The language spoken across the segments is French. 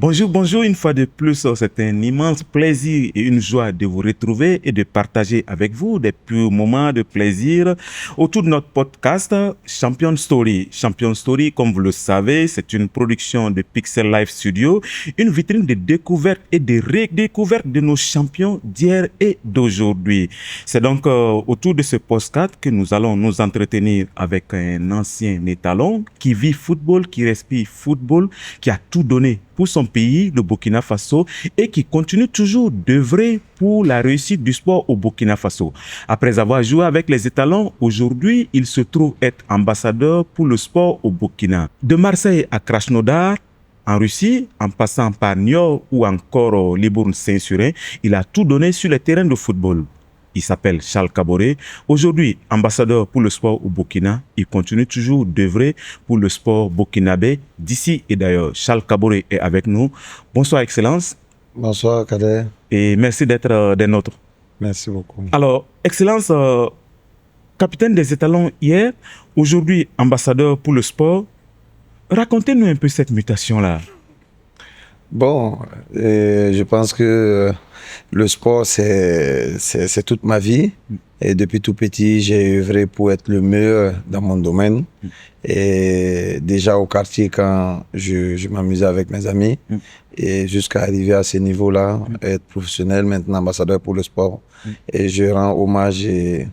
Bonjour, bonjour une fois de plus. C'est un immense plaisir et une joie de vous retrouver et de partager avec vous des purs moments de plaisir autour de notre podcast Champion Story. Champion Story, comme vous le savez, c'est une production de Pixel Life Studio, une vitrine de découverte et de redécouverte de nos champions d'hier et d'aujourd'hui. C'est donc autour de ce podcast que nous allons nous entretenir avec un ancien étalon qui vit football, qui respire football, qui a tout donné pour son pays, le Burkina Faso, et qui continue toujours d'œuvrer pour la réussite du sport au Burkina Faso. Après avoir joué avec les étalons, aujourd'hui, il se trouve être ambassadeur pour le sport au Burkina. De Marseille à Krasnodar, en Russie, en passant par Niort ou encore Libourne-Saint-Surin, il a tout donné sur les terrains de football. Il s'appelle Charles Kaboré. Aujourd'hui, ambassadeur pour le sport au Burkina, il continue toujours d'œuvrer pour le sport burkinabé d'ici et d'ailleurs. Charles Kaboré est avec nous. Bonsoir, Excellence. Bonsoir, Kader. Et merci d'être des nôtres. Merci beaucoup. Alors, Excellence, capitaine des étalons hier, aujourd'hui ambassadeur pour le sport. Racontez-nous un peu cette mutation-là. Bon, je pense que le sport, c'est toute ma vie. Et depuis tout petit, j'ai œuvré pour être le meilleur dans mon domaine. Et déjà au quartier, quand je m'amusais avec mes amis, et jusqu'à arriver à ce niveau-là, être professionnel, maintenant ambassadeur pour le sport. Et je rends hommage et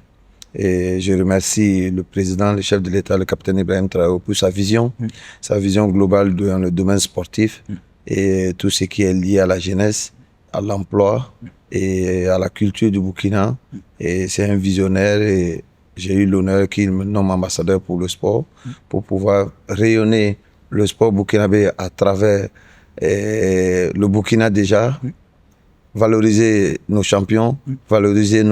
je remercie le président, le chef de l'État, le capitaine Ibrahim Traoré, pour sa vision globale dans le domaine sportif et tout ce qui est lié à la jeunesse, à l'emploi et à la culture du Burkina. Et c'est un visionnaire et j'ai eu l'honneur qu'il me nomme ambassadeur pour le sport pour pouvoir rayonner le sport burkinabé à travers le Burkina déjà, valoriser nos champions, valoriser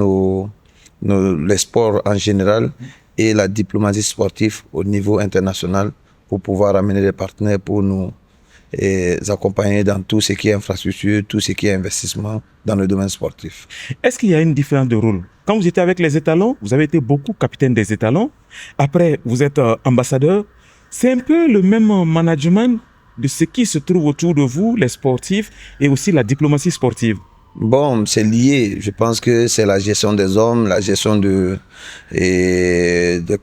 les sports en général et la diplomatie sportive au niveau international pour pouvoir amener des partenaires pour nous accompagner dans tout ce qui est infrastructure, tout ce qui est investissement dans le domaine sportif. Est-ce qu'il y a une différence de rôle? Quand vous étiez avec les étalons, vous avez été beaucoup capitaine des étalons. Après, vous êtes ambassadeur. C'est un peu le même management de ce qui se trouve autour de vous, les sportifs, et aussi la diplomatie sportive. Bon, c'est lié. Je pense que c'est la gestion des hommes, la gestion de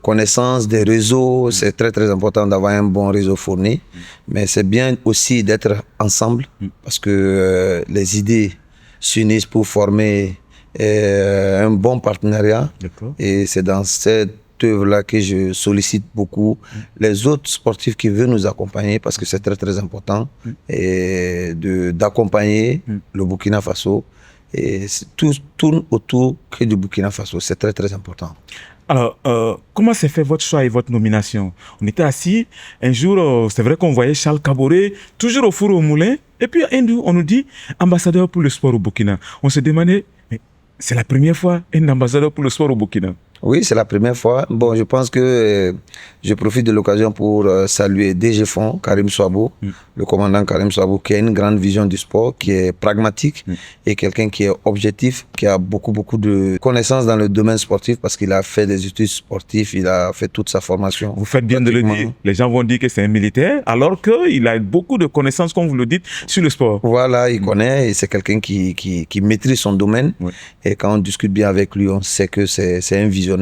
connaissances, des réseaux. C'est très, très important d'avoir un bon réseau fourni. Mais c'est bien aussi d'être ensemble parce que les idées s'unissent pour former un bon partenariat. Et c'est dans cette œuvre-là que je sollicite beaucoup les autres sportifs qui veulent nous accompagner parce que c'est très très important et d'accompagner le Burkina Faso et tout tourne autour que du Burkina Faso, c'est très très important. Alors, comment s'est fait votre choix et votre nomination? On était assis, un jour, c'est vrai qu'on voyait Charles Kaboré, toujours au four au moulin, et puis un jour, on nous dit ambassadeur pour le sport au Burkina. On se demandait, mais c'est la première fois un ambassadeur pour le sport au Burkina? Oui, c'est la première fois. Bon, je pense que je profite de l'occasion pour saluer DG Fonds, Karim Souabou, le commandant Karim Souabou, qui a une grande vision du sport, qui est pragmatique et quelqu'un qui est objectif, qui a beaucoup de connaissances dans le domaine sportif parce qu'il a fait des études sportives, il a fait toute sa formation. Vous faites bien de le dire. Les gens vont dire que c'est un militaire, alors qu'il a beaucoup de connaissances, comme vous le dites, sur le sport. Voilà, il connaît et c'est quelqu'un qui maîtrise son domaine. Et quand on discute bien avec lui, on sait que c'est un visionnaire.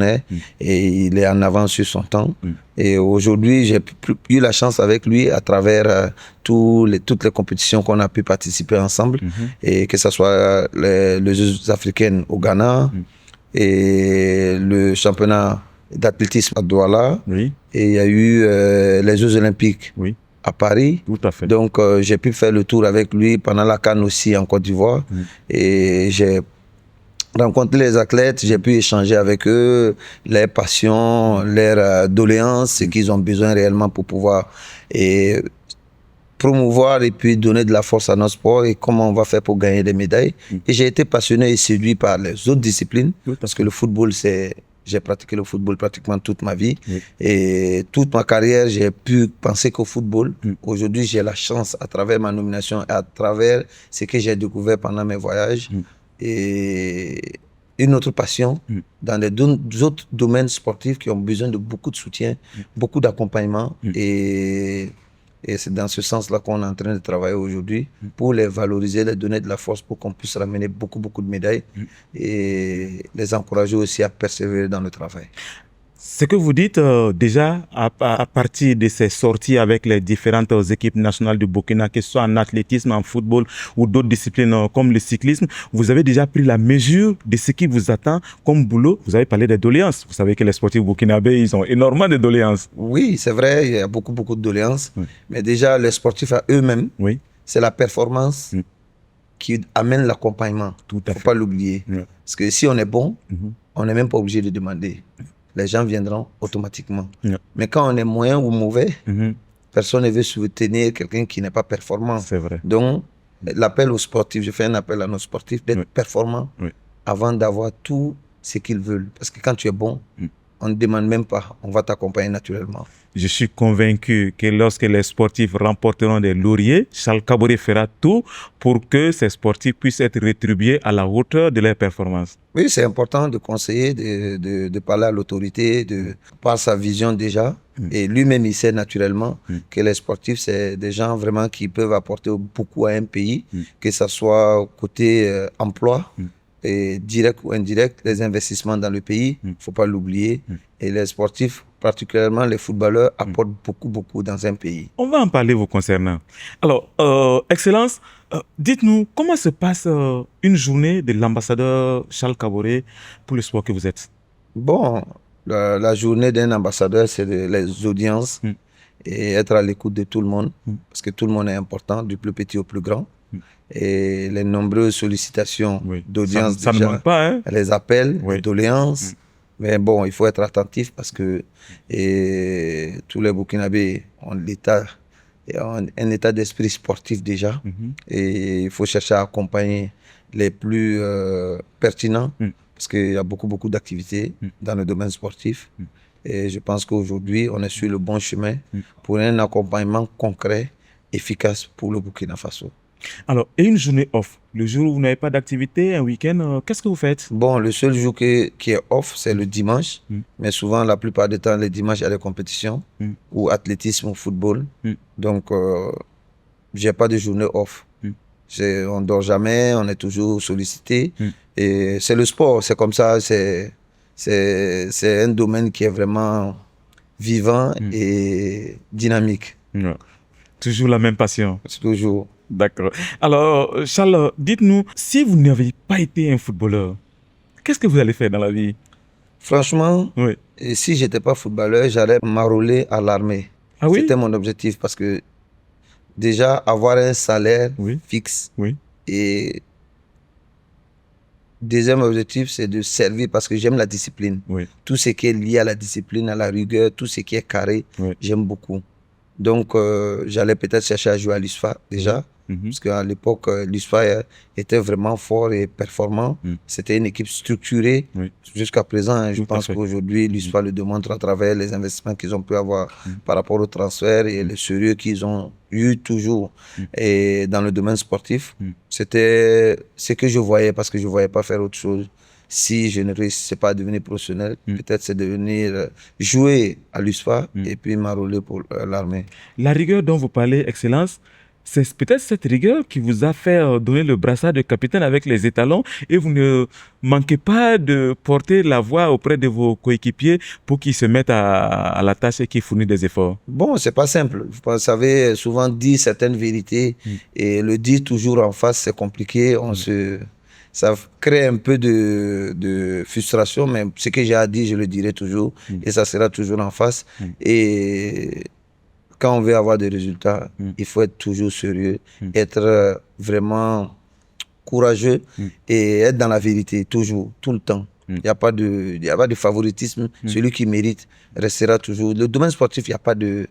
Et il est en avance sur son temps. Et aujourd'hui, j'ai eu la chance avec lui à travers toutes les compétitions qu'on a pu participer ensemble, et que ce soit les Jeux africains au Ghana et le championnat d'athlétisme à Douala. Et il y a eu les Jeux olympiques à Paris. Tout à fait. Donc, j'ai pu faire le tour avec lui pendant la CAN aussi en Côte d'Ivoire. Et j'ai rencontrer les athlètes, j'ai pu échanger avec eux, leurs passions, leurs doléances, ce qu'ils ont besoin réellement pour pouvoir promouvoir et puis donner de la force à notre sport et comment on va faire pour gagner des médailles. Et j'ai été passionné et séduit par les autres disciplines parce que le football, j'ai pratiqué le football pratiquement toute ma vie et toute ma carrière, j'ai pu penser qu'au football. Aujourd'hui, j'ai la chance à travers ma nomination et à travers ce que j'ai découvert pendant mes voyages et une autre passion dans les autres domaines sportifs qui ont besoin de beaucoup de soutien, beaucoup d'accompagnement et Et c'est dans ce sens-là qu'on est en train de travailler aujourd'hui pour les valoriser, les donner de la force pour qu'on puisse ramener beaucoup, beaucoup de médailles et les encourager aussi à persévérer dans le travail. Ce que vous dites déjà à partir de ces sorties avec les différentes équipes nationales du Burkina, que ce soit en athlétisme, en football ou d'autres disciplines comme le cyclisme, vous avez déjà pris la mesure de ce qui vous attend comme boulot. Vous avez parlé des doléances. Vous savez que les sportifs burkinabés, ils ont énormément de doléances. Oui, c'est vrai, il y a beaucoup, beaucoup de doléances. Mais déjà, les sportifs à eux-mêmes, c'est la performance qui amène l'accompagnement. Il ne faut pas l'oublier. Parce que si on est bon, on n'est même pas obligé de demander. Les gens viendront automatiquement. Mais quand on est moyen ou mauvais, personne ne veut soutenir quelqu'un qui n'est pas performant. C'est vrai. Donc, l'appel aux sportifs, je fais un appel à nos sportifs d'être performants avant d'avoir tout ce qu'ils veulent. Parce que quand tu es bon, on ne demande même pas, on va t'accompagner naturellement. Je suis convaincu que lorsque les sportifs remporteront des lauriers, Charles Kaboré fera tout pour que ces sportifs puissent être rétribués à la hauteur de leurs performances. Oui, c'est important de conseiller, de parler à l'autorité, par sa vision déjà. Et lui-même, il sait naturellement que les sportifs, c'est des gens vraiment qui peuvent apporter beaucoup à un pays, que ce soit côté emploi, et direct ou indirect, les investissements dans le pays, il ne faut pas l'oublier. Et les sportifs, particulièrement les footballeurs, apportent beaucoup, beaucoup dans un pays. On va en parler vous concernant. Alors, Excellence, dites-nous, comment se passe une journée de l'ambassadeur Charles Kaboré pour le sport que vous êtes? Bon, la journée d'un ambassadeur, c'est les audiences et être à l'écoute de tout le monde, parce que tout le monde est important, du plus petit au plus grand. Et les nombreuses sollicitations d'audience, ça ne manque pas, hein? Les appels, les doléances. Mais bon, il faut être attentif parce que tous les Burkinabés ont un état d'esprit sportif déjà. Et il faut chercher à accompagner les plus pertinents parce qu'il y a beaucoup, beaucoup d'activités dans le domaine sportif. Et je pense qu'aujourd'hui, on est sur le bon chemin pour un accompagnement concret, efficace pour le Burkina Faso. Alors, et une journée off, le jour où vous n'avez pas d'activité, un week-end, qu'est-ce que vous faites? Bon, le seul jour qui est off, c'est le dimanche. Mais souvent, la plupart du temps, les dimanches, il y a des compétitions, ou athlétisme ou football. Donc, je n'ai pas de journée off. On ne dort jamais, on est toujours sollicité. Et c'est le sport, c'est comme ça, c'est un domaine qui est vraiment vivant et dynamique. Toujours la même passion. Toujours. D'accord. Alors, Charles, dites-nous, si vous n'aviez pas été un footballeur, qu'est-ce que vous allez faire dans la vie? Franchement, si je n'étais pas footballeur, j'allais m'enrôler à l'armée. Ah oui? C'était mon objectif parce que déjà, avoir un salaire fixe et deuxième objectif, c'est de servir parce que j'aime la discipline. Tout ce qui est lié à la discipline, à la rigueur, tout ce qui est carré, j'aime beaucoup. Donc, j'allais peut-être chercher à jouer à l'USFA déjà, parce qu'à l'époque, l'USFA était vraiment fort et performant. C'était une équipe structurée. Jusqu'à présent, je pense qu'aujourd'hui, l'USFA le démontre à travers les investissements qu'ils ont pu avoir par rapport au transfert et le sérieux qu'ils ont eu toujours. Et dans le domaine sportif, c'était ce que je voyais parce que je ne voyais pas faire autre chose. Si je ne réussissais pas à devenir professionnel, peut-être c'est de venir jouer à l'USFA et puis m'enrôler pour l'armée. La rigueur dont vous parlez, Excellence, c'est peut-être cette rigueur qui vous a fait donner le brassard de capitaine avec les étalons et vous ne manquez pas de porter la voix auprès de vos coéquipiers pour qu'ils se mettent à la tâche et qu'ils fournissent des efforts. Bon, c'est pas simple. Vous savez, souvent dire certaines vérités et le dire toujours en face, c'est compliqué. Ça crée un peu de frustration, mais ce que j'ai à dire, je le dirai toujours et ça sera toujours en face. Et quand on veut avoir des résultats, il faut être toujours sérieux, être vraiment courageux et être dans la vérité, toujours, tout le temps. Il n'y a pas de favoritisme. Celui qui mérite restera toujours. Le domaine sportif, il n'y a pas de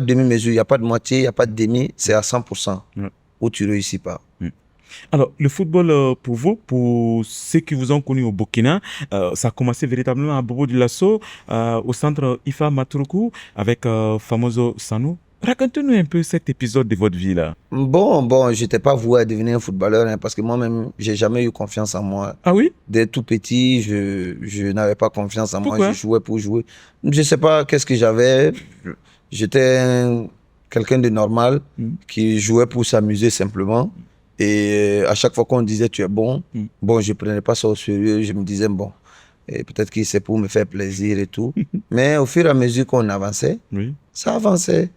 demi-mesure, il n'y a pas de moitié, il n'y a pas de demi, c'est à 100% où tu ne réussis pas. Alors, le football, pour vous, pour ceux qui vous ont connu au Burkina, ça a commencé véritablement à Bobo Dioulasso, au centre IFA Matruku, avec Famoso Sanou. Racontez-nous un peu cet épisode de votre vie là. Bon, je n'étais pas voué à devenir un footballeur parce que moi-même, je n'ai jamais eu confiance en moi. Ah oui? Dès tout petit, je n'avais pas confiance en Pourquoi? moi. Je jouais pour jouer. Je ne sais pas qu'est-ce que j'avais. J'étais quelqu'un de normal qui jouait pour s'amuser simplement. Et à chaque fois qu'on disait tu es bon, bon, je prenais pas ça au sérieux. Je me disais bon, et peut-être que c'est pour me faire plaisir et tout. Mais au fur et à mesure qu'on avançait, ça avançait.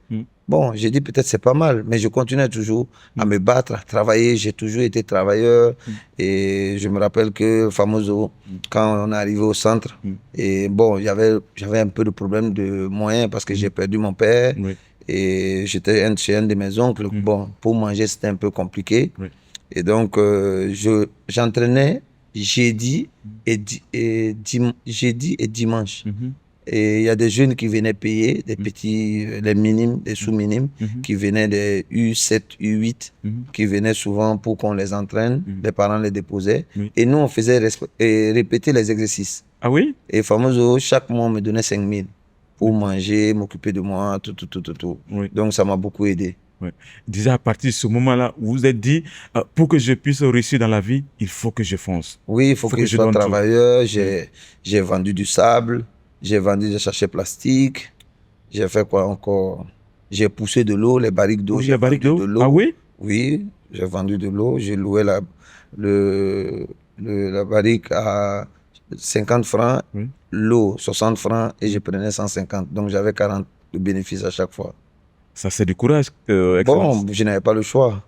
Bon, j'ai dit peut-être c'est pas mal, mais je continuais toujours à me battre, à travailler. J'ai toujours été travailleur. Et je me rappelle que Famoso, quand on est arrivé au centre, et bon, j'avais un peu de problème de moyens parce que j'ai perdu mon père. Et j'étais chez un de mes oncles. Bon, pour manger, c'était un peu compliqué. Et donc, j'entraînais jeudi et dimanche. Et il y a des jeunes qui venaient payer, des petits, les minimes, des sous-minimes, qui venaient des U7, U8, qui venaient souvent pour qu'on les entraîne. Les parents les déposaient. Et nous, on faisait répéter les exercices. Ah oui? Et Famoso, chaque mois, on me donnait 5 000 pour manger, m'occuper de moi, tout. Donc, ça m'a beaucoup aidé. Déjà, à partir de ce moment-là, vous vous êtes dit, pour que je puisse réussir dans la vie, il faut que je fonce. Oui, il faut que je sois travailleur. J'ai vendu du sable. J'ai vendu des sachets plastiques. J'ai fait quoi encore? J'ai poussé de l'eau, les barriques d'eau. Les barriques d'eau? Ah oui? Oui, j'ai vendu de l'eau. J'ai loué la barrique à 50 francs, l'eau 60 francs et je prenais 150. Donc j'avais 40 de bénéfices à chaque fois. Ça, c'est du courage. Bon, je n'avais pas le choix.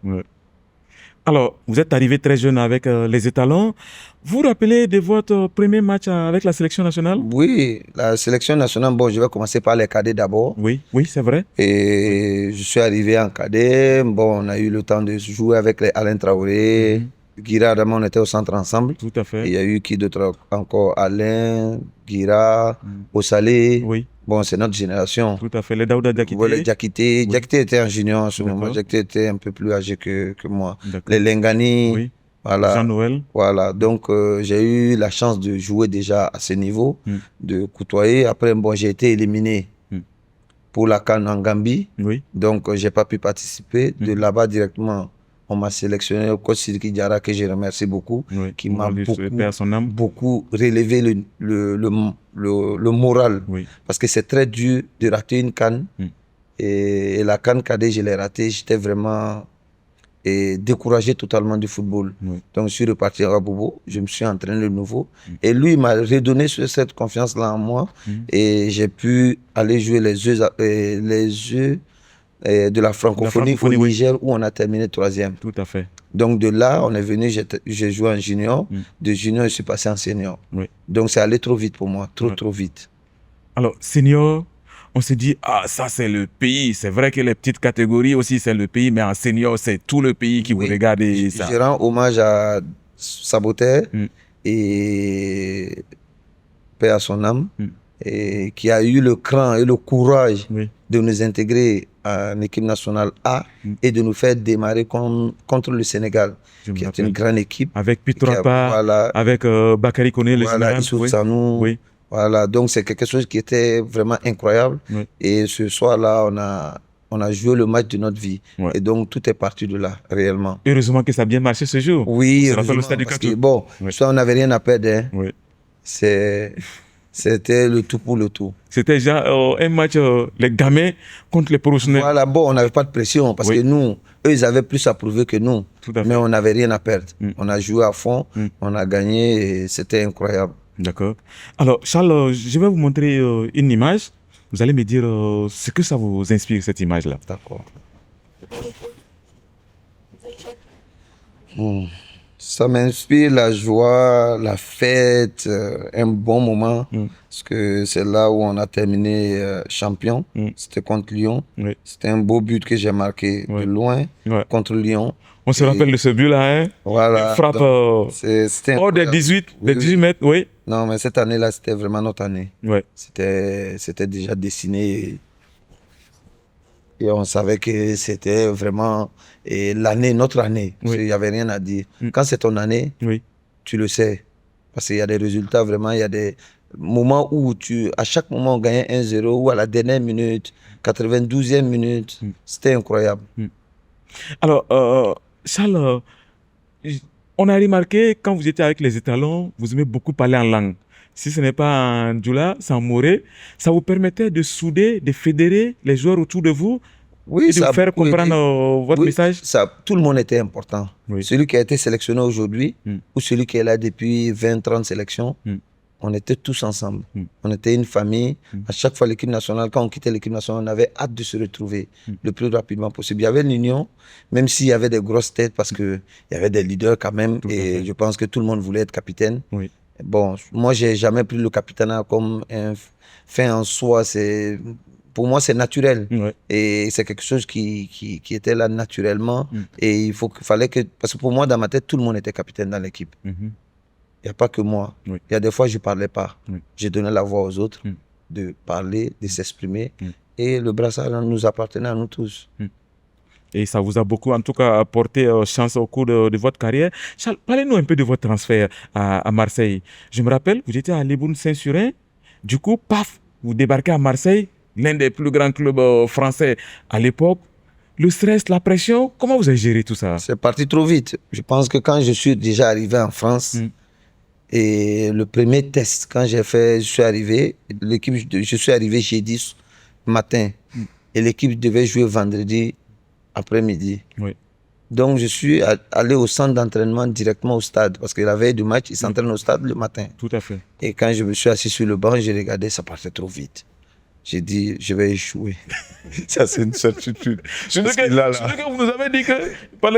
Alors, vous êtes arrivé très jeune avec les étalons. Vous vous rappelez de votre premier match avec la sélection nationale? Oui, la sélection nationale, bon, je vais commencer par les cadets d'abord. Oui, c'est vrai. Et je suis arrivé en cadet. Bon, on a eu le temps de jouer avec les Alain Traoré. Guira, vraiment, on était au centre ensemble. Tout à fait. Et il y a eu qui d'autre encore? Alain, Guira, Ossalé. Oui. Bon, c'est notre génération. Tout à fait. Les Daouda Diakité. Voilà, Diakité. Diakité était un junior en ce moment. Diakité était un peu plus âgé que moi. Les Lengani. Oui. Voilà. Jean-Noël. Voilà. Donc, j'ai eu la chance de jouer déjà à ce niveau, de côtoyer. Après, bon, j'ai été éliminé pour la CAN en Gambie. Oui. Donc, j'ai pas pu participer. De là-bas, directement, on m'a sélectionné au coach Sidiki Diarra, que je remercie beaucoup, qui m'a beaucoup relevé le moral. Parce que c'est très dur de rater une CAN. Et la CAN cadet, je l'ai raté. J'étais vraiment découragé totalement du football. Donc, je suis reparti à Bobo. Je me suis entraîné de nouveau. Et lui, il m'a redonné cette confiance-là en moi. Et j'ai pu aller jouer les Jeux de la francophonie au Niger, où on a terminé 3e. Tout à fait. Donc de là, on est venu, j'ai joué en junior. De junior, je suis passé en senior. Donc c'est allé trop vite pour moi, trop vite. Alors, senior, on s'est dit, ah, ça c'est le pays. C'est vrai que les petites catégories aussi, c'est le pays, mais en senior, c'est tout le pays qui vous regarde. Je rends hommage à Saboteur et paix à son âme, et qui a eu le cran et le courage de nous intégrer en équipe nationale A et de nous faire démarrer contre le Sénégal, qui est une grande équipe. Avec Pitrapa, avec Bakary Koné, le général. Sanou. Voilà, donc c'est quelque chose qui était vraiment incroyable. Et ce soir-là, on a joué le match de notre vie. Et donc, tout est parti de là, réellement. Heureusement que ça a bien marché ce jour. Oui, heureusement, parce que, bon, ça, on n'avait rien à perdre. C'était le tout pour le tout. C'était déjà un match, les gamins contre les professionnels. Voilà, bon, on n'avait pas de pression parce que nous, eux, ils avaient plus à prouver que nous. Mais on n'avait rien à perdre. On a joué à fond, on a gagné et c'était incroyable. D'accord. Alors, Charles, je vais vous montrer une image. Vous allez me dire ce que ça vous inspire, cette image-là. D'accord. Ça m'inspire la joie, la fête, un bon moment. Parce que c'est là où on a terminé champion. C'était contre Lyon. C'était un beau but que j'ai marqué de loin contre Lyon. On se rappelle de ce but-là, hein? Voilà. Une frappe hors des 18 mètres, oui. Non, mais cette année-là, c'était vraiment notre année. C'était déjà dessiné. Et on savait que c'était vraiment l'année, notre année. Il n'y avait rien à dire. Quand c'est ton année, tu le sais. Parce qu'il y a des résultats, vraiment, il y a des moments où à chaque moment, on gagnait 1-0 ou à la dernière minute, 92e minute. C'était incroyable. Alors, Charles, on a remarqué quand vous étiez avec les étalons, vous aimez beaucoup parler en langue. Si ce n'est pas en Djoula, c'est en Moré. Ça vous permettait de souder, de fédérer les joueurs autour de vous. Oui, et de vous faire comprendre votre message. Tout le monde était important. Oui. Celui qui a été sélectionné aujourd'hui ou celui qui est là depuis 20-30 sélections, on était tous ensemble. On était une famille. À chaque fois, l'équipe nationale, quand on quittait l'équipe nationale, on avait hâte de se retrouver le plus rapidement possible. Il y avait l'union, même s'il y avait des grosses têtes, parce qu'il y avait des leaders quand même. Et je pense que tout le monde voulait être capitaine. Oui. Bon, moi, j'ai jamais pris le capitana comme un fin en soi. Pour moi, c'est naturel. Ouais. Et c'est quelque chose qui était là naturellement. Et fallait que... Parce que pour moi, dans ma tête, tout le monde était capitaine dans l'équipe. Il n'y a pas que moi. Il y a des fois, je ne parlais pas. J'ai donné la voix aux autres de parler, de s'exprimer. Et le brassard nous appartenait à nous tous. Et ça vous a beaucoup, en tout cas, apporté chance au cours de votre carrière. Charles, parlez-nous un peu de votre transfert à Marseille. Je me rappelle, vous étiez à Libourne Saint-Surin. Du coup, paf, vous débarquez à Marseille, l'un des plus grands clubs français à l'époque. Le stress, la pression, comment vous avez géré tout ça? C'est parti trop vite. Je pense que quand je suis déjà arrivé en France, et le premier test, quand j'ai fait, je suis arrivé jeudi matin. Et l'équipe devait jouer vendredi après-midi. Oui. Donc, je suis allé au centre d'entraînement directement au stade. Parce que la veille du match, ils s'entraînent au stade le matin. Tout à fait. Et quand je me suis assis sur le banc, j'ai regardé, ça partait trop vite. J'ai dit, je vais échouer. Ça, c'est une certitude. Je sais que vous nous avez dit que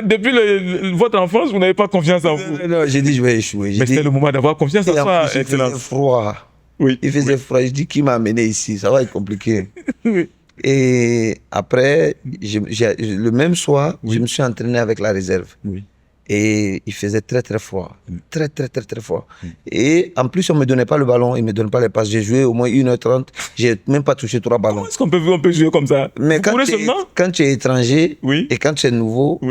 depuis votre enfance, vous n'avez pas confiance en vous. Non, j'ai dit, je vais échouer. Mais c'était le moment d'avoir confiance en soi, Excellence. Il faisait froid. Oui. Il faisait froid. Je dis, qui m'a amené ici? Ça va être compliqué. Oui. Et après, le même soir, je me suis entraîné avec la réserve. Oui. Et il faisait très très froid. Très très très très froid. Et en plus, on ne me donnait pas le ballon, il ne me donnait pas les passes. J'ai joué au moins 1h30, j'ai même pas touché 3 ballons. Comment est-ce qu'on peut jouer comme ça? Mais quand tu es étranger et quand tu es nouveau,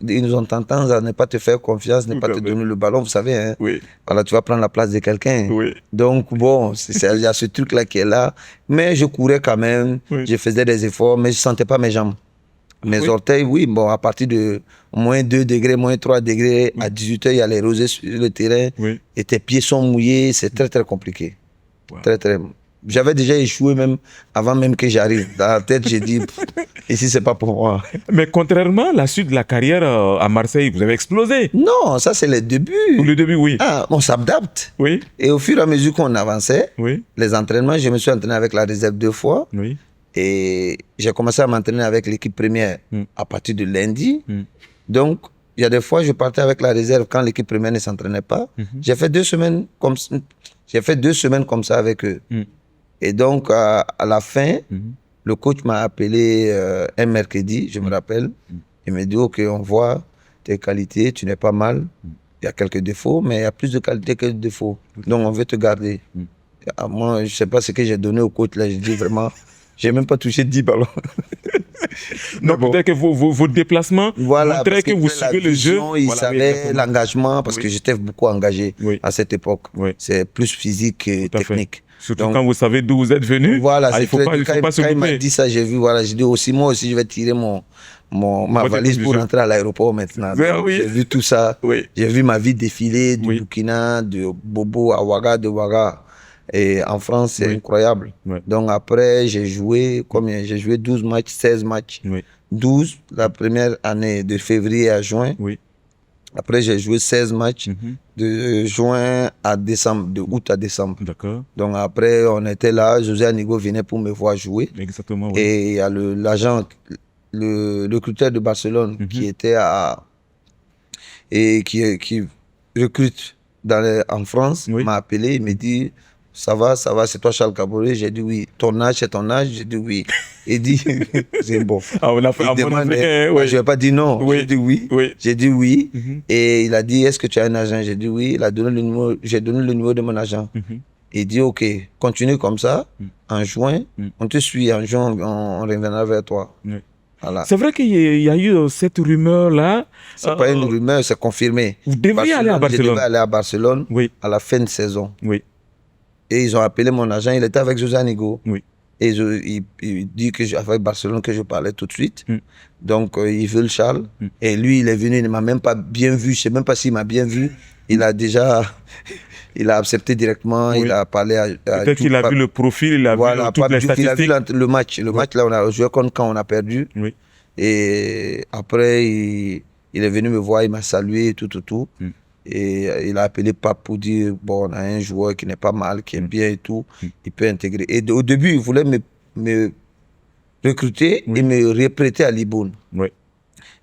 ils nous ont tendance à ne pas te faire confiance, ne pas te donner le ballon, vous savez. Hein? Voilà, tu vas prendre la place de quelqu'un. Donc bon, il y a ce truc-là qui est là. Mais je courais quand même, je faisais des efforts, mais je ne sentais pas mes jambes. Mes orteils, bon, à partir de moins 2 degrés, moins 3 degrés, à 18h, il y a les rosées sur le terrain. Et tes pieds sont mouillés, c'est très, très compliqué. Très, très... J'avais déjà échoué même avant même que j'arrive. Dans la tête, j'ai dit, ici, c'est pas pour moi. Mais contrairement à la suite de la carrière à Marseille, vous avez explosé. Non, ça, c'est les débuts. Le début, oui. Ah, on s'adapte. Oui. Et au fur et à mesure qu'on avançait, les entraînements, je me suis entraîné avec la réserve 2 fois. Oui. Et j'ai commencé à m'entraîner avec l'équipe première à partir de lundi. Donc, il y a des fois, je partais avec la réserve quand l'équipe première ne s'entraînait pas. J'ai fait 2 semaines comme ça avec eux. Et donc, à la fin, le coach m'a appelé un mercredi, je me rappelle. Il m'a dit, OK, on voit tes qualités, tu n'es pas mal. Il y a quelques défauts, mais il y a plus de qualités que de défauts. Donc, on veut te garder. Moi, je ne sais pas ce que j'ai donné au coach. Là, j'ai dit vraiment... J'ai même pas touché 10 ballons. Donc peut-être que vos déplacements montraient que vous suivez le jeu. Il savait l'engagement parce que j'étais beaucoup engagé à cette époque. C'est plus physique que technique. Surtout donc, quand vous savez d'où vous êtes venu. Voilà, il ne faut pas se quand il m'a louper. dit ça, j'ai vu, j'ai dit aussi, moi aussi, je vais tirer ma valise pour rentrer à l'aéroport maintenant. J'ai vu tout ça. J'ai vu ma vie défiler du Burkina, de Bobo à Ouaga, de Ouaga. Et en France, c'est incroyable. Donc après, j'ai joué combien? J'ai joué 12 matchs, 16 matchs. 12 la première année, de février à juin. Après, j'ai joué 16 matchs de juin à décembre, de août à décembre. D'accord. Donc après, on était là, José Anigo venait pour me voir jouer. Exactement. Et il y a l'agent, le recruteur de Barcelone qui était qui recrute en France, m'a appelé, il m'a dit... Ça va, c'est toi Charles Caboret? J'ai dit oui. Ton âge, c'est ton âge? J'ai dit oui. Il dit, c'est bon. On a fait un bon africain, je n'ai pas dit non. J'ai dit oui. J'ai dit oui. Et il a dit, est-ce que tu as un agent? J'ai dit oui. Il a donné le numéro, j'ai donné le numéro de mon agent. Il dit, OK, continue comme ça. En juin, on te suit. En juin, on reviendra vers toi. Voilà. C'est vrai qu'il y a eu cette rumeur-là. Ce n'est pas une rumeur, c'est confirmé. Vous devriez aller à Barcelone. Je devais aller à Barcelone à la fin de saison. Et ils ont appelé mon agent, il était avec José Anigo. Et il dit qu'avec Barcelone que je parlais tout de suite. Donc ils veulent Charles. Et lui, il est venu, il ne m'a même pas bien vu. Je ne sais même pas s'il m'a bien vu. Il a déjà... Il a accepté directement, il a parlé à peut-être qu'il a vu le profil, il a vu toutes les statistiques. Il a vu le match. Le match, là, on a joué quand on a perdu. Et après, il est venu me voir, il m'a salué, tout. Et il a appelé Pape pour dire, bon, on a un joueur qui n'est pas mal, qui est bien et tout, il peut intégrer. Et au début, il voulait me recruter et me reprêter à Libourne. Oui.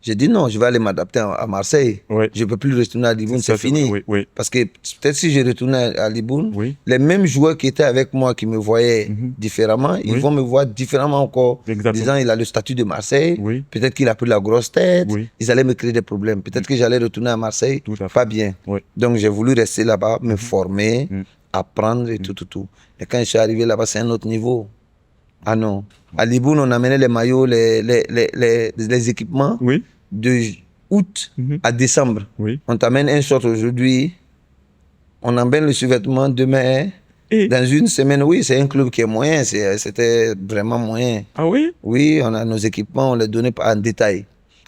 J'ai dit non, je vais aller m'adapter à Marseille. Oui. Je ne peux plus retourner à Libourne, c'est fini. Oui. Parce que peut-être si je retourne à Libourne, Oui. les mêmes joueurs qui étaient avec moi, qui me voyaient différemment, ils vont me voir différemment encore. Disant il a le statut de Marseille, peut-être qu'il a pris la grosse tête, ils allaient me créer des problèmes. Peut-être que j'allais retourner à Marseille, pas bien. Donc j'ai voulu rester là-bas, me former, apprendre et tout. Et quand je suis arrivé là-bas, c'est un autre niveau. Ah non. À Libourne, on amenait les maillots, les équipements de août à décembre. On t'amène un short aujourd'hui, on amène le sous-vêtement demain. Dans une semaine, oui, c'est un club qui est moyen, c'était vraiment moyen. Ah oui? Oui, on a nos équipements, on les donnait en détail.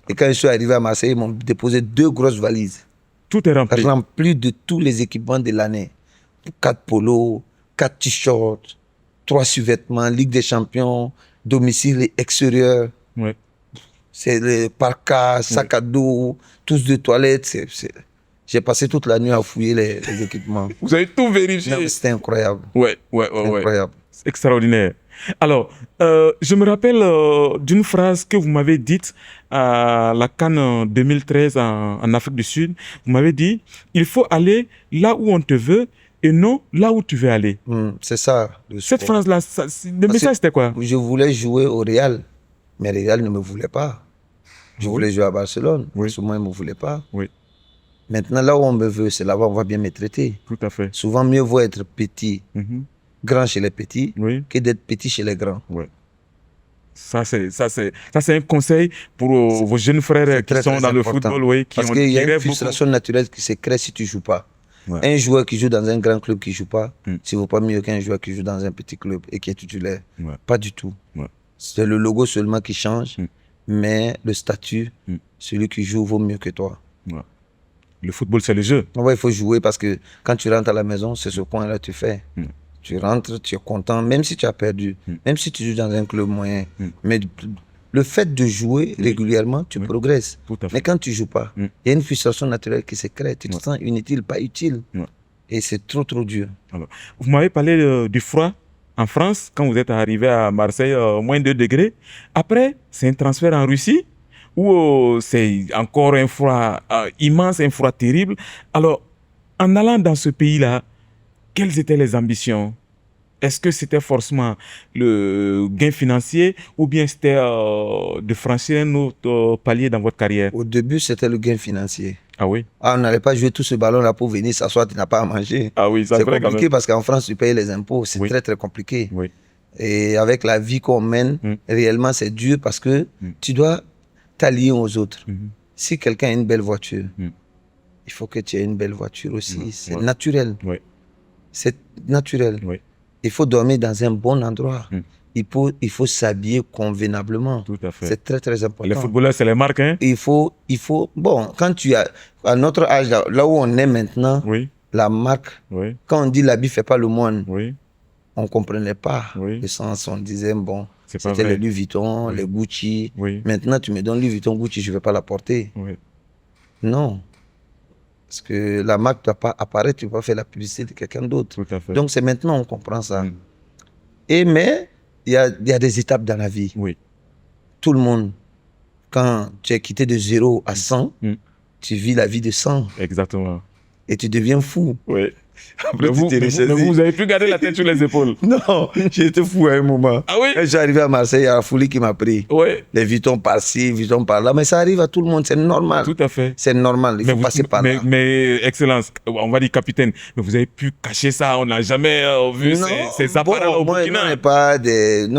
Et quand je suis arrivé à Marseille, ils m'ont déposé 2 grosses valises. Tout est rempli. Rempli de tous les équipements de l'année. 4 polos, 4 t-shirts, 3 sous-vêtements, Ligue des Champions, domicile et extérieur. C'est les parkas, sac à dos, tous de toilettes. J'ai passé toute la nuit à fouiller les équipements. Vous avez tout vérifié? C'était incroyable. Ouais. Incroyable. C'est extraordinaire. Alors, je me rappelle d'une phrase que vous m'avez dite à la CAN 2013 en Afrique du Sud. Vous m'avez dit, il faut aller là où on te veut et non là où tu veux aller. C'est ça. Cette phrase-là, le message c'était quoi? Je voulais jouer au Real, mais le Real ne me voulait pas. Je voulais jouer à Barcelone, souvent ils ne me voulaient pas. Maintenant, là où on me veut, c'est là-bas où on va bien me traiter. Tout à fait. Souvent, mieux vaut être petit, grand chez les petits, que d'être petit chez les grands. Ça, c'est un conseil pour vos jeunes frères qui sont dans le football. Parce qu'il y a une frustration naturelle qui se crée si tu ne joues pas. Un joueur qui joue dans un grand club qui ne joue pas, ça ne vaut pas mieux qu'un joueur qui joue dans un petit club et qui est titulaire. Pas du tout. C'est le logo seulement qui change, mais le statut, celui qui joue vaut mieux que toi. Le football, c'est le jeu. Il faut jouer parce que quand tu rentres à la maison, c'est ce point-là que tu fais. Tu rentres, tu es content, même si tu as perdu, même si tu joues dans un club moyen. Mais le fait de jouer régulièrement, tu progresses. Mais quand tu ne joues pas, il y a une frustration naturelle qui se crée. Tu te sens inutile, pas utile. Et c'est trop dur. Alors, vous m'avez parlé du froid en France, quand vous êtes arrivé à Marseille, moins 2 degrés. Après, c'est un transfert en Russie, où c'est encore un froid immense, un froid terrible. Alors, en allant dans ce pays-là, quelles étaient les ambitions? Est-ce que c'était forcément le gain financier ou bien c'était de franchir un autre palier dans votre carrière? Au début, c'était le gain financier. Ah oui? On n'allait pas jouer tout ce ballon-là pour venir s'asseoir, tu n'as pas à manger. Ah oui, c'est compliqué parce qu'en France, tu payes les impôts. C'est très compliqué. Et avec la vie qu'on mène, réellement, c'est dur parce que tu dois t'allier aux autres. Si quelqu'un a une belle voiture, il faut que tu aies une belle voiture aussi. C'est naturel. C'est naturel. Il faut dormir dans un bon endroit. Il faut s'habiller convenablement. Tout à fait. C'est très important. Les footballeurs, c'est les marques, hein? Il faut, bon, quand tu as, à notre âge, là où on est maintenant, la marque, quand on dit l'habit ne fait pas le moine, on ne comprenait pas le sens. On disait, bon, c'était les Louis Vuitton, les Gucci. Maintenant, tu me donnes Louis Vuitton, Gucci, je ne vais pas la porter. Non. Parce que la marque ne doit pas apparaître, tu ne vas pas faire la publicité de quelqu'un d'autre. Donc, c'est maintenant qu'on comprend ça. Mais, il y a des étapes dans la vie. Tout le monde, quand tu es quitté de 0 à 100, tu vis la vie de 100. Exactement. Et tu deviens fou. Après, vous avez plus gardé la tête sur les épaules. Non, j'étais fou à un moment. Ah oui? Quand j'arrivais à Marseille, il y a la folie qui m'a pris. Les Vuitton par-ci, Vuitton par-là. Mais ça arrive à tout le monde, c'est normal. Tout à fait. C'est normal, il faut passer par là. Mais, Excellence, on va dire capitaine, mais vous avez pu cacher ça, on n'a jamais vu ces appareils au Burkina.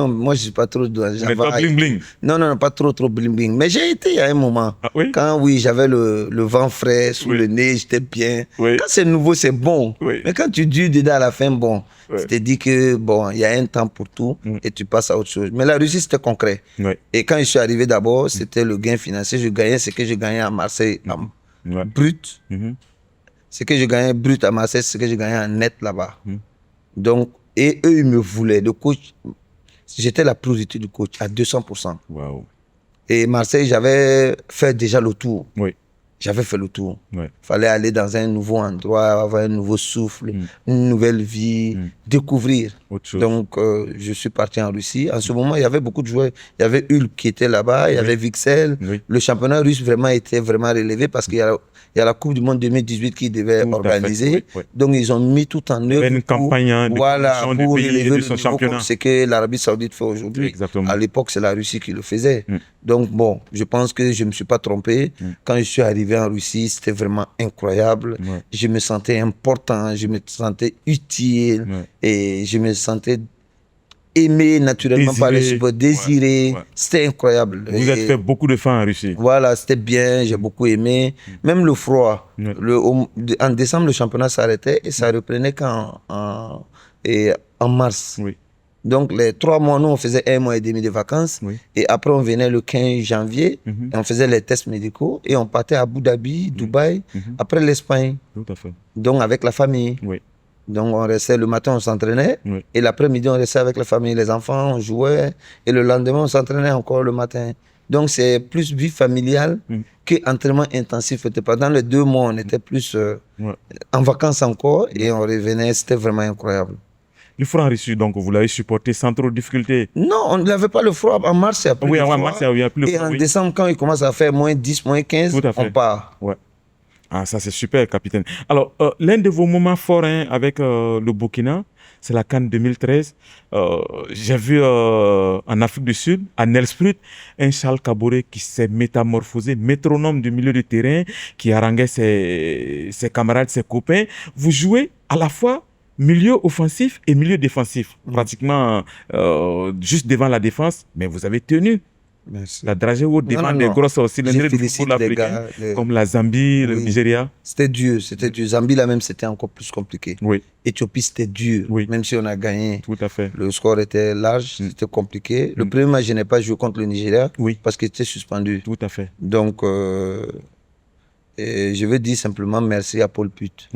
Moi, je ne suis pas trop... Vous n'êtes pas bling-bling? Non, pas trop bling-bling. Mais j'ai été à un moment. Quand, j'avais le vent frais sous le nez, j'étais bien. Quand c'est nouveau, c'est bon. Mais quand tu dures dedans à la fin, bon, tu te dis que bon, il y a un temps pour tout et tu passes à autre chose. Mais la Russie, c'était concret. Et quand je suis arrivé d'abord, c'était le gain financier. Je gagnais ce que je gagnais à Marseille en brut. Ce que je gagnais brut à Marseille, c'est ce que je gagnais en net là-bas. Donc, et eux, ils me voulaient. Le coach, j'étais la priorité du coach à 200%. Et Marseille, j'avais fait déjà le tour. Oui. J'avais fait le tour. Oui. Fallait aller dans un nouveau endroit, avoir un nouveau souffle, une nouvelle vie, découvrir. Autre chose. Donc, je suis parti en Russie. En ce moment, il y avait beaucoup de joueurs. Il y avait Hulk qui était là-bas, il y avait Vixel. Oui. Le championnat russe vraiment était vraiment relevé parce qu'il y a la Coupe du Monde 2018 qui devait Tout à fait, organiser. oui, oui. Donc, ils ont mis tout en œuvre. Une campagne de promotion du pour pays et relever de le son niveau championnat. comme ce que l'Arabie Saoudite fait aujourd'hui. Exactement. À l'époque, c'est la Russie qui le faisait. Donc, bon, je pense que je ne me suis pas trompé. Quand je suis arrivé en Russie, c'était vraiment incroyable. Ouais. Je me sentais important, je me sentais utile et je me sentais aimé naturellement par les supporters, désiré. Ouais. C'était incroyable. Vous avez fait beaucoup de fins en Russie. Voilà, c'était bien, j'ai beaucoup aimé. Même le froid. Ouais. En décembre, le championnat s'arrêtait et ça reprenait en mars. Oui. Donc, les 3 mois, nous, on faisait 1 mois et demi de vacances. Oui. Et après, on venait le 15 janvier et on faisait les tests médicaux et on partait à Abu Dhabi, Dubaï, après l'Espagne. Tout à fait. Donc, avec la famille. Oui. Donc, on restait le matin, on s'entraînait. Oui. Et l'après-midi, on restait avec la famille, les enfants, on jouait. Et le lendemain, on s'entraînait encore le matin. Donc, c'est plus vie familiale qu'entraînement intensif. Pendant les 2 mois, on était plus en vacances encore et on revenait. C'était vraiment incroyable. Le froid en Russie, donc, vous l'avez supporté sans trop de difficulté? Non, on n'avait pas le froid. En mars, il y a plus de froid. En mars, il y a plus de froid. Et en décembre, quand il commence à faire moins 10, moins 15, on part. Ouais. Ah, ça c'est super, capitaine. Alors, l'un de vos moments forts avec le Burkina, c'est la CAN 2013. J'ai vu en Afrique du Sud, à Nelspruit, un Charles Kaboré qui s'est métamorphosé, métronome du milieu de terrain, qui haranguait ses camarades, ses copains. Vous jouez à la fois milieu offensif et milieu défensif, pratiquement juste devant la défense, mais vous avez tenu. Merci. La dragée haute devant des grosses cylindrées du football africain, comme la Zambie, le Nigeria. C'était dur, c'était dur. Zambie, là même, c'était encore plus compliqué. Oui. Éthiopie, c'était dur, même si on a gagné. Tout à fait. Le score était large, c'était compliqué. Le premier match, je n'ai pas joué contre le Nigeria parce qu'il était suspendu. Tout à fait. Donc, je veux dire simplement merci à Paul Put,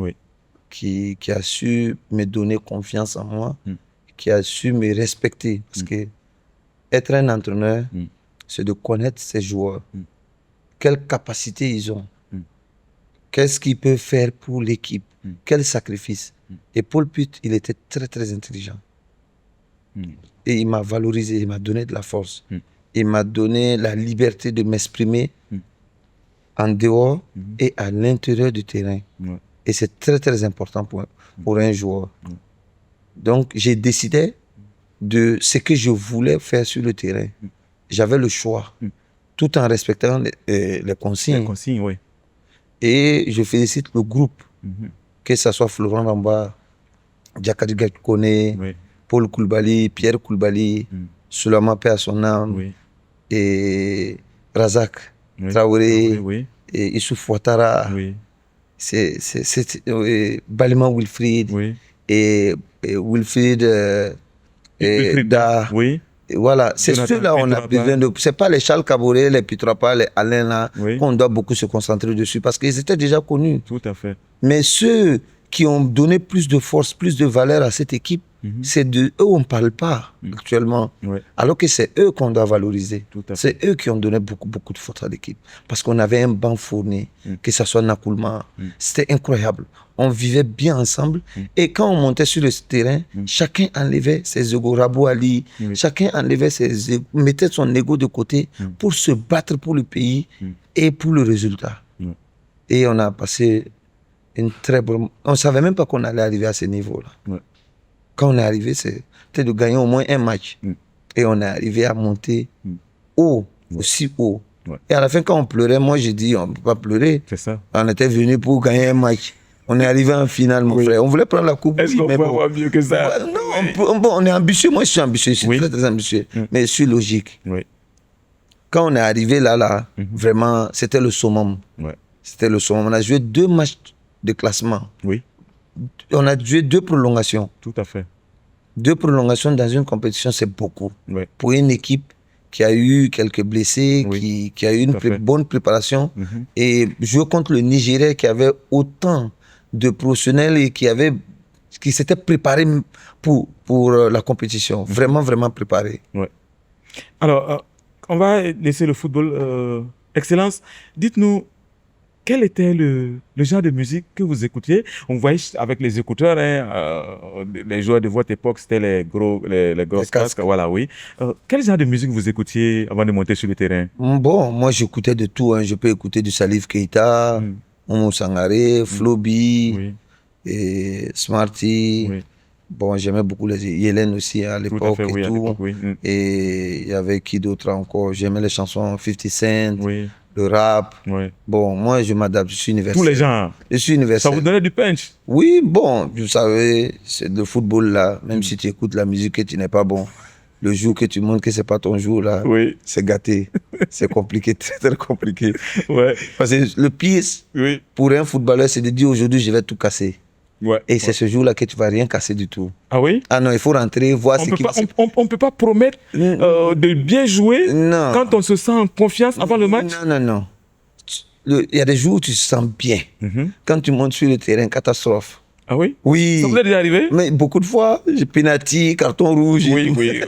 qui a su me donner confiance en moi, qui a su me respecter. Parce que être un entraîneur, c'est de connaître ses joueurs. Quelles capacités ils ont. Qu'est-ce qu'ils peuvent faire pour l'équipe. Quels sacrifices. Et Paul Put, il était très, très intelligent. Et il m'a valorisé, il m'a donné de la force. Il m'a donné la liberté de m'exprimer en dehors et à l'intérieur du terrain. Et c'est très, très important pour un joueur. Donc, j'ai décidé de ce que je voulais faire sur le terrain. J'avais le choix, tout en respectant les consignes. Les consignes, oui. Et je félicite le groupe, que ce soit Florent Bamba, Diakari Gakone, Paul Koulibaly, Pierre Koulibaly, Souleymane Paix à son âme, et Razak Traoré, et Issouf Ouattara, Balima Wilfried, et Wilfried Da. Et voilà, c'est ceux-là on a besoin de. C'est pas les Charles Kaboré, les Pitrapa, les Alain là, qu'on doit beaucoup se concentrer dessus parce qu'ils étaient déjà connus. Tout à fait. Mais ceux qui ont donné plus de force, plus de valeur à cette équipe, c'est de eux on ne parle pas actuellement. Alors que c'est eux qu'on doit valoriser. C'est eux qui ont donné beaucoup, beaucoup de force à l'équipe. Parce qu'on avait un banc fourni, que ce soit Nakoulma. C'était incroyable. On vivait bien ensemble. Et quand on montait sur le terrain, chacun enlevait ses égos. Rabou Ali, chacun enlevait ses égos, mettait son ego de côté pour se battre pour le pays et pour le résultat. Et on a passé une très bonne... On ne savait même pas qu'on allait arriver à ce niveau-là. Quand on est arrivé, c'était de gagner au moins un match. Et on est arrivé à monter haut, aussi haut. Et à la fin, quand on pleurait, moi j'ai dit, on ne peut pas pleurer. C'est ça. On était venu pour gagner un match. On est arrivé en finale, mon frère. On voulait prendre la coupe. Est-ce qu'on peut avoir mieux que ça? Non, on est ambitieux. Moi, je suis ambitieux. Je suis très, très ambitieux. Mais je suis logique. Quand on est arrivé là, vraiment, c'était le summum. C'était le summum. On a joué 2 matchs de classement. On a joué 2 prolongations. Tout à fait. 2 prolongations dans une compétition, c'est beaucoup. Pour une équipe qui a eu quelques blessés, qui a eu une bonne préparation. Et jouer contre le Nigeria qui avait autant de professionnels et qui s'étaient préparés pour la compétition. Vraiment, vraiment préparés. Alors, on va laisser le football. Excellence, dites-nous, quel était le genre de musique que vous écoutiez? On voyait avec les écouteurs, les joueurs de votre époque, c'était les grosses casques. Voilà, oui. Quel genre de musique vous écoutiez avant de monter sur le terrain? Bon, moi j'écoutais de tout. Je peux écouter du Salif Keita, Oumou Sangaré, Flobi, Oui, et Smarty. oui. Bon, j'aimais beaucoup les Yélène aussi à Tout à l'époque fait, oui, et à tout. l'époque, oui. Et il y avait qui d'autre encore? J'aimais les chansons 50 Cent, Oui, le rap. oui. Bon, moi je m'adapte, je suis universel. Tous les genres. Je suis Ça universel. vous donnait du punch? Oui, bon, vous savez, c'est le football là. Même si tu écoutes la musique et tu n'es pas bon, le jour que tu montres que c'est pas ton jour là, Oui. c'est gâté. C'est compliqué, très très compliqué. Ouais. Parce que le pire Oui. pour un footballeur, c'est de dire aujourd'hui je vais tout casser. Ouais. Et c'est ce jour-là que tu vas rien casser du tout. Ah oui? Ah non, il faut rentrer, voir ce qui va se On peut pas promettre de bien jouer Non. quand on se sent en confiance avant le match? Non, non, non. Il y a des jours où tu te sens bien. Quand tu montes sur le terrain, catastrophe. Ah oui? Oui. Ça vous est déjà arrivé? Mais beaucoup de fois, j'ai pénalty, carton rouge. et Oui, tout. oui.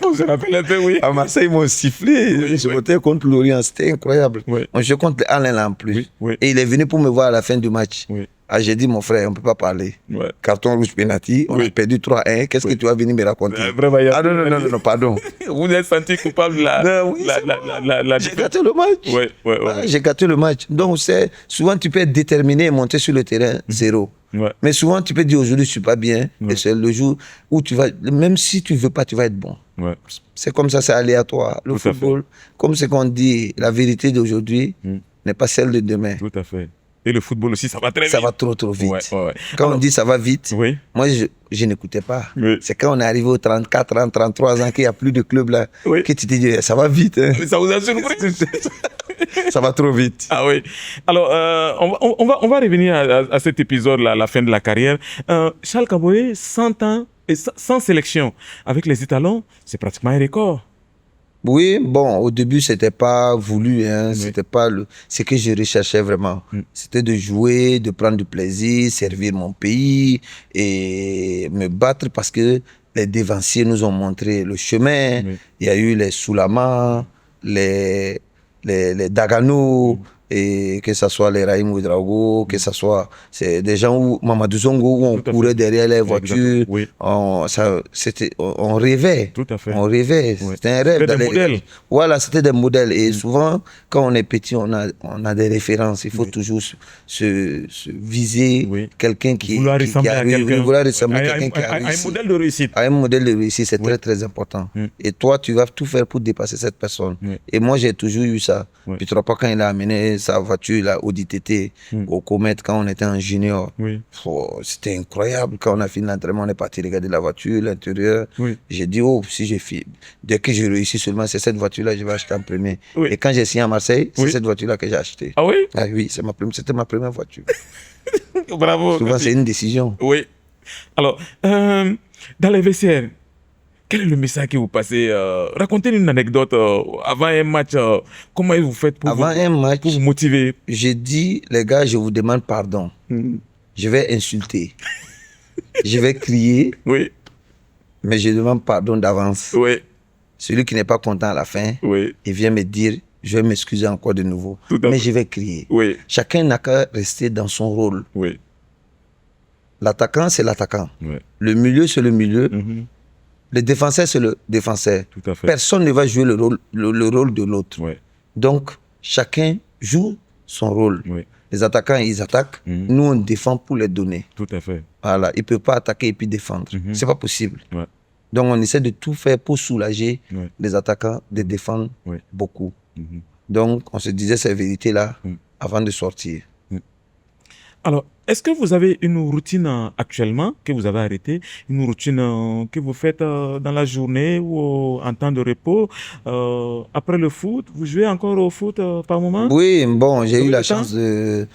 On se rappelle un peu, oui. À Marseille, ils m'ont sifflé. Je votais contre Lorient, c'était incroyable. Oui. On jouait contre Alain là en plus. Oui, oui. Et il est venu pour me voir à la fin du match. Oui. Ah, j'ai dit, mon frère, on ne peut pas parler. Ouais. Carton rouge, pénalty, on Oui. a perdu 3-1. Qu'est-ce que tu vas venir me raconter? Vraiment, il y a- Ah non, non, non, non, pardon. Vous êtes senti coupable Non, oui, c'est J'ai gâté le match. Ouais, ouais, ouais. Ah, j'ai gâté le match. Donc, souvent, tu peux être déterminé et monter sur le terrain, zéro. Ouais. Mais souvent, tu peux dire aujourd'hui, je ne suis pas bien. Et c'est le jour où tu vas, même si tu ne veux pas, tu vas être bon. Ouais. C'est comme ça, c'est aléatoire. Le Tout à football, comme ce qu'on dit, la vérité d'aujourd'hui n'est pas celle de demain. Tout à fait. Et le football aussi, ça va très vite. Ça va trop, trop vite. Ouais, ouais, ouais. Quand on dit ça va vite, Oui. moi, je n'écoutais pas. Oui. C'est quand on est arrivé aux 34 ans, 33 ans, qu'il n'y a plus de club là, Oui. que tu te dis, ça va vite. Hein. Mais ça vous a surpris? Ça va trop vite. Ah oui. Alors, on va revenir à cet épisode-là, la fin de la carrière. Charles Kaboé, 100 ans et sans sélection. Avec les Étalons, c'est pratiquement un record. Oui, bon, au début, c'était pas voulu, hein, c'était pas ce que je recherchais vraiment. C'était de jouer, de prendre du plaisir, servir mon pays et me battre parce que les dévanciers nous ont montré le chemin. Oui. Il y a eu les Soulama, les Dagano, et que ce soit les Raïm Ouedraogo, que ce soit des gens où Mamadou Zongo, où on Tout à courait fait. derrière les voitures, Oui. on rêvait. Tout à fait. On rêvait, Oui. c'était un rêve. C'était des modèles. Voilà, c'était des modèles. Et souvent, quand on est petit, on a des références. Il faut toujours se viser Oui. quelqu'un qui Vouloir ressembler à quelqu'un. vouloir ressembler à À quelqu'un qui a un réussi. modèle de réussite. À un modèle de réussite, c'est très très important. Et toi, tu vas tout faire pour dépasser cette personne. Oui. Et moi, j'ai toujours eu ça. Oui. Puis tu ne vois pas quand il a amené sa voiture, là, Audi TT, au Comet, quand on était en junior. Oui. Oh, c'était incroyable. Quand on a fini l'entraînement, on est parti regarder la voiture, l'intérieur. Oui. J'ai dit, oh, si j'ai fait. Dès que j'ai réussi seulement, c'est cette voiture-là que je vais acheter en premier. Oui. Et quand j'ai signé à Marseille, c'est Oui. cette voiture-là que j'ai achetée. Ah oui? Ah oui, c'était ma première voiture. Bravo. Souvent, c'est une décision. Oui. Alors, dans les vestiaires, quel est le message que vous passez? Racontez une anecdote avant un match. Comment vous faites pour, Avant un match, pour vous motiver? j'ai dit, les gars, je vous demande pardon. Je vais insulter. Je vais crier, Oui. mais je demande pardon d'avance. Oui. Celui qui n'est pas content à la fin, Oui. il vient me dire, je vais m'excuser encore de nouveau. Tout à Mais fait. je vais crier. Oui. Chacun n'a qu'à rester dans son rôle. Oui. L'attaquant, c'est l'attaquant. Oui. Le milieu, c'est le milieu. Mhm. Le défenseur, c'est le défenseur. Tout à fait. Personne ne va jouer le rôle de l'autre. Oui. Donc, chacun joue son rôle. Oui. Les attaquants, ils attaquent. Nous, on défend pour les donner. Tout à fait. Voilà. Il ne peut pas attaquer et puis défendre. C'est pas possible. Ouais. Donc, on essaie de tout faire pour soulager Ouais. les attaquants, de défendre Ouais. beaucoup. Mhm. Donc, on se disait ces vérités-là avant de sortir. Alors, est-ce que vous avez une routine actuellement que vous avez arrêtée, une routine que vous faites dans la journée ou en temps de repos? Après le foot, vous jouez encore au foot par moment? Oui, bon, j'ai eu avez la le temps? chance de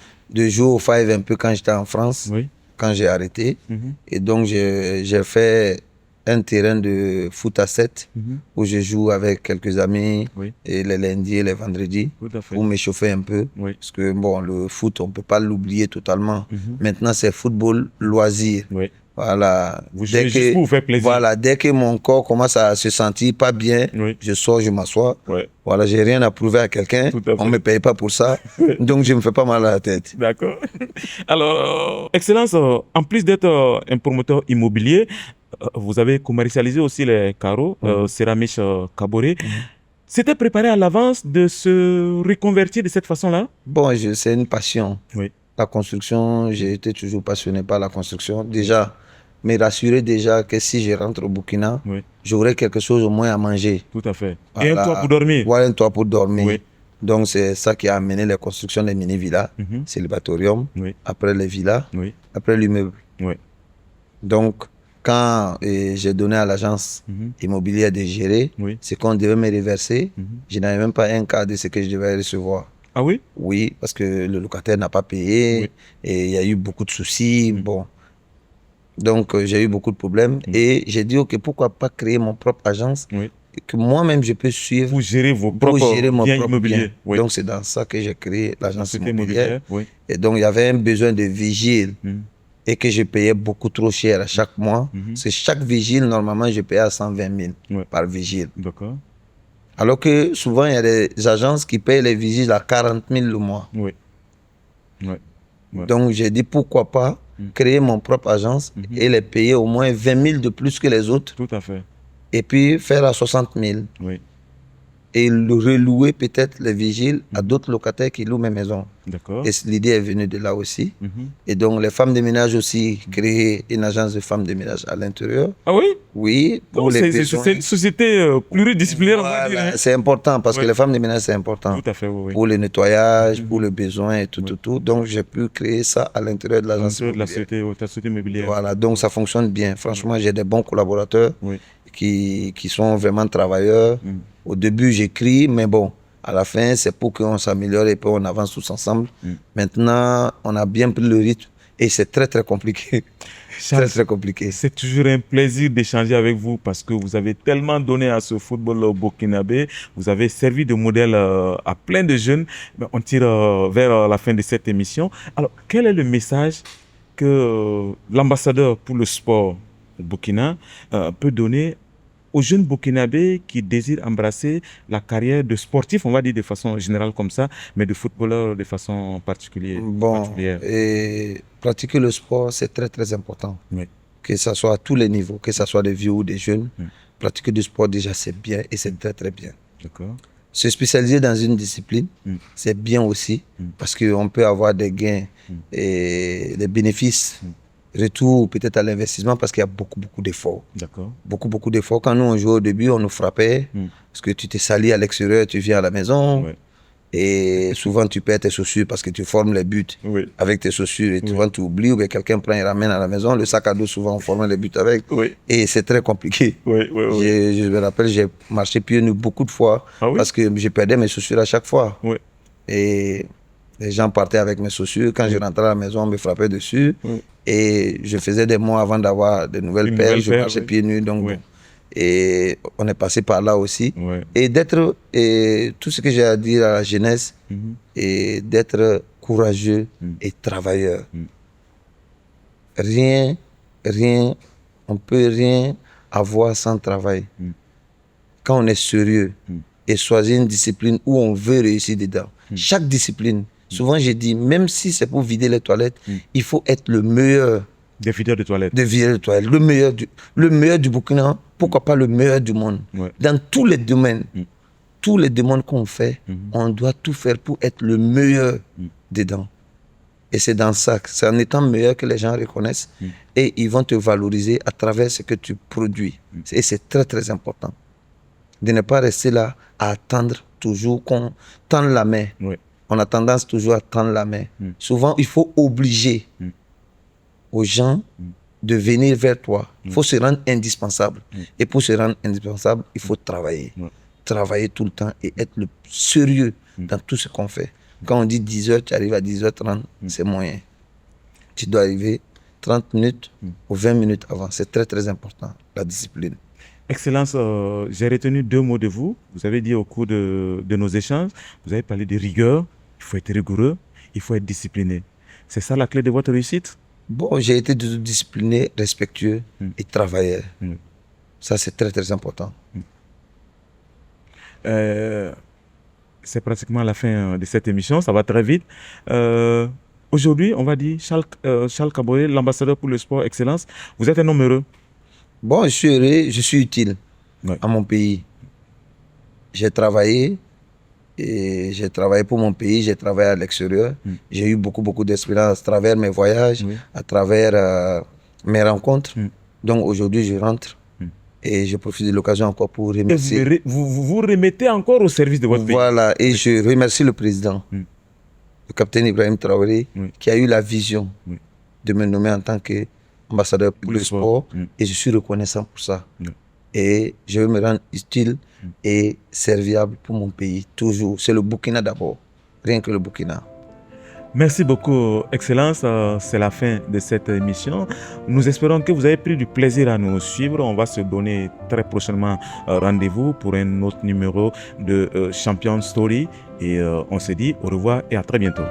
jouer au Five un peu quand j'étais en France, Oui. quand j'ai arrêté. Mhm. Et donc, j'ai fait un terrain de foot à 7 Mhm. où je joue avec quelques amis Oui. et les lundis et les vendredis Tout à fait. pour m'échauffer un peu. Oui. Parce que bon, le foot, on ne peut pas l'oublier totalement. Mhm. Maintenant, c'est football loisir. Oui. Voilà. Vous jouez juste pour vous faire plaisir. Voilà, dès que mon corps commence à se sentir pas bien, je sors, je m'assois. Voilà, j'ai rien à prouver à quelqu'un. On me paye pas pour ça. Donc, je me fais pas mal à la tête. D'accord. Alors, Excellence, en plus d'être un promoteur immobilier, vous avez commercialisé aussi les carreaux, Céramiche Kaboré. C'était préparé à l'avance de se reconvertir de cette façon-là? Bon, c'est une passion. Oui. La construction, j'ai été toujours passionné par la construction. Déjà, me rassurer déjà que si je rentre au Burkina, j'aurai quelque chose au moins à manger. Tout à fait. Voilà. Et un toit pour dormir. Voilà, un toit pour dormir. Oui. Donc, c'est ça qui a amené la construction des mini-villas. C'est le batorium, après les villas, après l'immeuble. Donc, quand j'ai donné à l'agence immobilière de gérer, c'est qu'on devait me reverser. Je n'avais même pas un quart de ce que je devais recevoir. Ah oui? Oui, parce que le locataire n'a pas payé et il y a eu beaucoup de soucis. Bon. Donc, j'ai eu beaucoup de problèmes et j'ai dit, OK, pourquoi pas créer mon propre agence que moi-même je peux suivre. Pour gérer vos propres biens immobiliers. Donc, c'est dans ça que j'ai créé l'agence immobilière. Et donc, il y avait un besoin de vigile et que je payais beaucoup trop cher à chaque mois. C'est chaque vigile, normalement, je payais à 120 000 par vigile. D'accord. Alors que souvent, il y a des agences qui payent les vigiles à 40 000 le mois. Donc, j'ai dit pourquoi pas créer mon propre agence et les payer au moins 20 000 de plus que les autres. Tout à fait. Et puis faire à 60 000. Et relouer peut-être les vigiles à d'autres locataires qui louent mes maisons. D'accord. Et l'idée est venue de là aussi. Et donc, les femmes de ménage aussi, créer une agence de femmes de ménage à l'intérieur. Ah oui? Oui. C'est une société pluridisciplinaire, on va dire. Hein? C'est important parce que les femmes de ménage, c'est important. Tout à fait, Pour le nettoyage, pour le besoin et tout. Donc, j'ai pu créer ça à l'intérieur de l'agence immobilière. De la société immobilière. Voilà, donc ça fonctionne bien. Franchement, j'ai des bons collaborateurs qui sont vraiment travailleurs. Au début, j'écris, mais bon, à la fin, c'est pour qu'on s'améliore et puis on avance tous ensemble. Maintenant, on a bien pris le rythme et c'est très, très compliqué. Charles, très compliqué. C'est toujours un plaisir d'échanger avec vous parce que vous avez tellement donné à ce football burkinabé. Vous avez servi de modèle à plein de jeunes. On tire vers la fin de cette émission. Alors, quel est le message que l'ambassadeur pour le sport au Burkina peut donner aux jeunes burkinabés qui désirent embrasser la carrière de sportif, on va dire de façon générale comme ça, mais de footballeur de façon particulière? Et pratiquer le sport, c'est très, très important. Que ce soit à tous les niveaux, que ce soit des vieux ou des jeunes. Pratiquer du sport, déjà, c'est bien et c'est très, très bien. D'accord. Se spécialiser dans une discipline, c'est bien aussi, parce qu'on peut avoir des gains et des bénéfices. Retour peut-être à l'investissement parce qu'il y a beaucoup d'efforts. D'accord. Beaucoup d'efforts. Quand nous on jouait au début, on nous frappait parce que tu t'es sali à l'extérieur, tu viens à la maison et souvent tu perds tes chaussures parce que tu formes les buts avec tes chaussures et souvent tu oublies ou bien quelqu'un prend et ramène à la maison. Le sac à dos, souvent on forme les buts avec et c'est très compliqué. Je me rappelle, j'ai marché pieds nus beaucoup de fois parce que je perdais mes chaussures à chaque fois. Et les gens partaient avec mes chaussures. Quand je rentrais à la maison, on me frappait dessus. Et je faisais des mois avant d'avoir de nouvelles paires. Je marchais pieds nus. Donc, et on est passé par là aussi. Et d'être, tout ce que j'ai à dire à la jeunesse, et d'être courageux et travailleur. Rien, on peut rien avoir sans travail. Quand on est sérieux et choisir une discipline où on veut réussir dedans, chaque discipline, souvent j'ai dit, même si c'est pour vider les toilettes, il faut être le meilleur. Des videurs de toilettes. Le meilleur du Burkina, pourquoi pas le meilleur du monde. Dans tous les domaines, tous les domaines qu'on fait, on doit tout faire pour être le meilleur dedans. Et c'est dans ça, c'est en étant meilleur que les gens reconnaissent et ils vont te valoriser à travers ce que tu produis. Et c'est très, très important. De ne pas rester là à attendre toujours qu'on tende la main. On a tendance toujours à tendre la main. Souvent, il faut obliger aux gens de venir vers toi. Il faut se rendre indispensable. Et pour se rendre indispensable, il faut travailler. Travailler tout le temps et être le sérieux dans tout ce qu'on fait. Quand on dit 10 heures, tu arrives à 10h30, c'est moyen. Tu dois arriver 30 minutes ou 20 minutes avant. C'est très, très important, la discipline. Excellence, j'ai retenu 2 mots de vous. Vous avez dit au cours de nos échanges, vous avez parlé de rigueur. Il faut être rigoureux, il faut être discipliné. C'est ça la clé de votre réussite? Bon, j'ai été discipliné, respectueux et travailleur. Ça, c'est très, très important. C'est pratiquement la fin de cette émission, ça va très vite. Aujourd'hui, on va dire Charles Kaboré, l'ambassadeur pour le sport excellence. Vous êtes un homme heureux. Bon, je suis heureux, je suis utile Ouais. à mon pays. J'ai travaillé et j'ai travaillé pour mon pays, j'ai travaillé à l'extérieur. J'ai eu beaucoup, beaucoup d'expérience à travers mes voyages, à travers mes rencontres. Donc aujourd'hui, je rentre et je profite de l'occasion encore pour remercier. Vous remettez encore au service de votre pays. Voilà, et je remercie le président, le capitaine Ibrahim Traoré, qui a eu la vision de me nommer en tant qu'ambassadeur pour le sport. Et je suis reconnaissant pour ça. Et je veux me rendre utile et serviable pour mon pays, toujours. C'est le Burkina d'abord, rien que le Burkina. Merci beaucoup, Excellence. C'est la fin de cette émission. Nous espérons que vous avez pris du plaisir à nous suivre. On va se donner très prochainement rendez-vous pour un autre numéro de Champion Story. Et on se dit au revoir et à très bientôt.